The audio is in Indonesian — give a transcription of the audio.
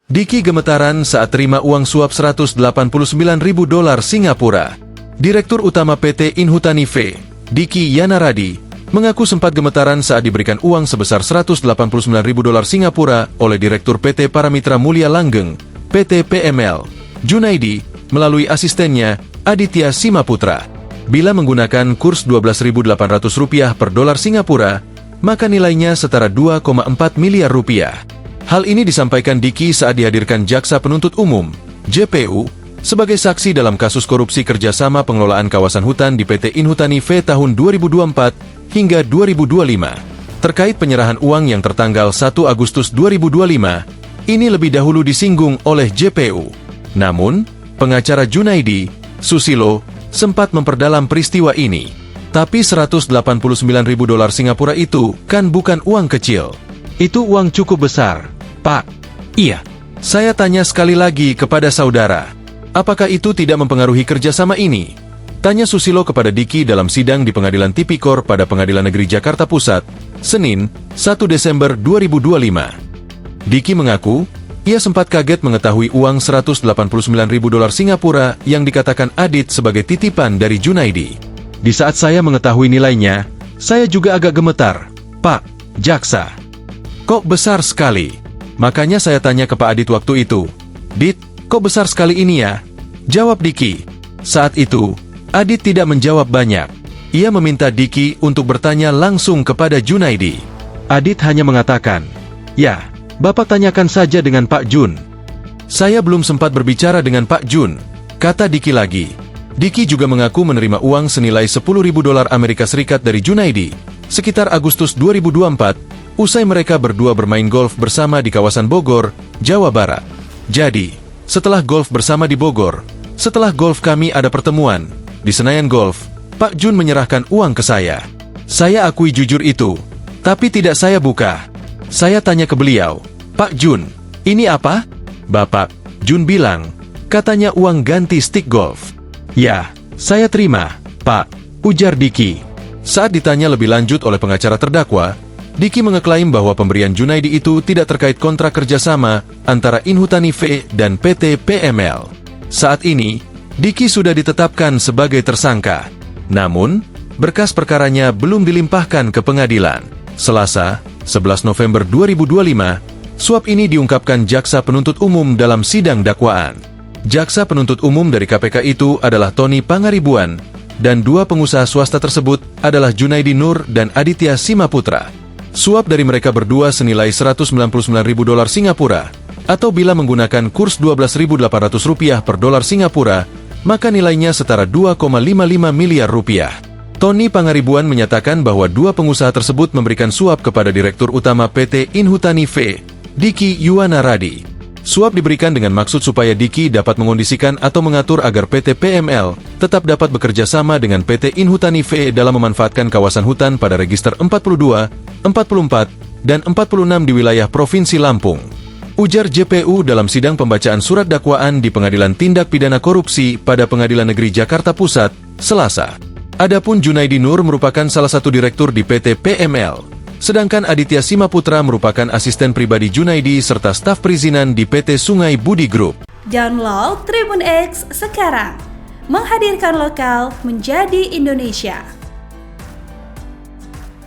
Diki gemetaran saat terima uang suap $189.000 Singapura. Direktur Utama PT Inhutani V, Diki Yanaradi, mengaku sempat gemetaran saat diberikan uang sebesar $189.000 Singapura oleh Direktur PT Paramitra Mulia Langgeng, PT PML, Junaidi, melalui asistennya, Aditya Simaputra. Bila menggunakan kurs Rp12.800 per dolar Singapura, maka nilainya setara Rp2,4 miliar. Hal ini disampaikan Diki saat dihadirkan Jaksa Penuntut Umum, JPU, sebagai saksi dalam kasus korupsi kerjasama pengelolaan kawasan hutan di PT Inhutani V tahun 2024 hingga 2025. Terkait penyerahan uang yang tertanggal 1 Agustus 2025, ini lebih dahulu disinggung oleh JPU. Namun, pengacara Junaidi, Susilo, sempat memperdalam peristiwa ini. Tapi $189.000 Singapura itu kan bukan uang kecil. Itu uang cukup besar, Pak. Iya. Saya tanya sekali lagi kepada saudara, apakah itu tidak mempengaruhi kerjasama ini? Tanya Susilo kepada Diki dalam sidang di Pengadilan Tipikor pada Pengadilan Negeri Jakarta Pusat, Senin, 1 Desember 2025. Diki mengaku, ia sempat kaget mengetahui uang $189.000 Singapura yang dikatakan Adit sebagai titipan dari Junaidi. Di saat saya mengetahui nilainya, saya juga agak gemetar. Pak, Jaksa, kok besar sekali? Makanya saya tanya ke Pak Adit waktu itu. Dit, kok besar sekali ini ya? Jawab Diki. Saat itu, Adit tidak menjawab banyak. Ia meminta Diki untuk bertanya langsung kepada Junaidi. Adit hanya mengatakan, ya, Bapak tanyakan saja dengan Pak Jun. Saya belum sempat berbicara dengan Pak Jun, kata Diki lagi. Diki juga mengaku menerima uang senilai $10.000 Amerika Serikat dari Junaidi, sekitar Agustus 2024, usai mereka berdua bermain golf bersama di kawasan Bogor, Jawa Barat. Jadi, setelah golf bersama di Bogor, setelah golf kami ada pertemuan, di Senayan Golf, Pak Jun menyerahkan uang ke saya. Saya akui jujur itu, tapi tidak saya buka. Saya tanya ke beliau, Pak Jun, ini apa? Bapak, Jun bilang, katanya uang ganti stick golf. Ya, saya terima, Pak, ujar Diki. Saat ditanya lebih lanjut oleh pengacara terdakwa, Diki mengeklaim bahwa pemberian Junaidi itu tidak terkait kontrak kerjasama antara Inhutani V dan PT PML. Saat ini, Diki sudah ditetapkan sebagai tersangka. Namun, berkas perkaranya belum dilimpahkan ke pengadilan. Selasa, 11 November 2025, suap ini diungkapkan Jaksa Penuntut Umum dalam sidang dakwaan. Jaksa Penuntut Umum dari KPK itu adalah Tony Pangaribuan, dan dua pengusaha swasta tersebut adalah Junaidi Nur dan Aditya Simaputra. Suap dari mereka berdua senilai $199.000 Singapura, atau bila menggunakan kurs Rp12.800 per dolar Singapura, maka nilainya setara Rp2,55 miliar. Tony Pangaribuan menyatakan bahwa dua pengusaha tersebut memberikan suap kepada Direktur Utama PT Inhutani V, Diki Yanaradi. Suap diberikan dengan maksud supaya Diki dapat mengondisikan atau mengatur agar PT PML tetap dapat bekerja sama dengan PT Inhutani V dalam memanfaatkan kawasan hutan pada register 42, 44, dan 46 di wilayah Provinsi Lampung. Ujar JPU dalam sidang pembacaan surat dakwaan di Pengadilan Tindak Pidana Korupsi pada Pengadilan Negeri Jakarta Pusat, Selasa. Adapun Junaidi Nur merupakan salah satu direktur di PT PML, sedangkan Aditya Simaputra merupakan asisten pribadi Junaidi serta staf perizinan di PT Sungai Budi Group. Download Tribun X sekarang, menghadirkan lokal menjadi Indonesia.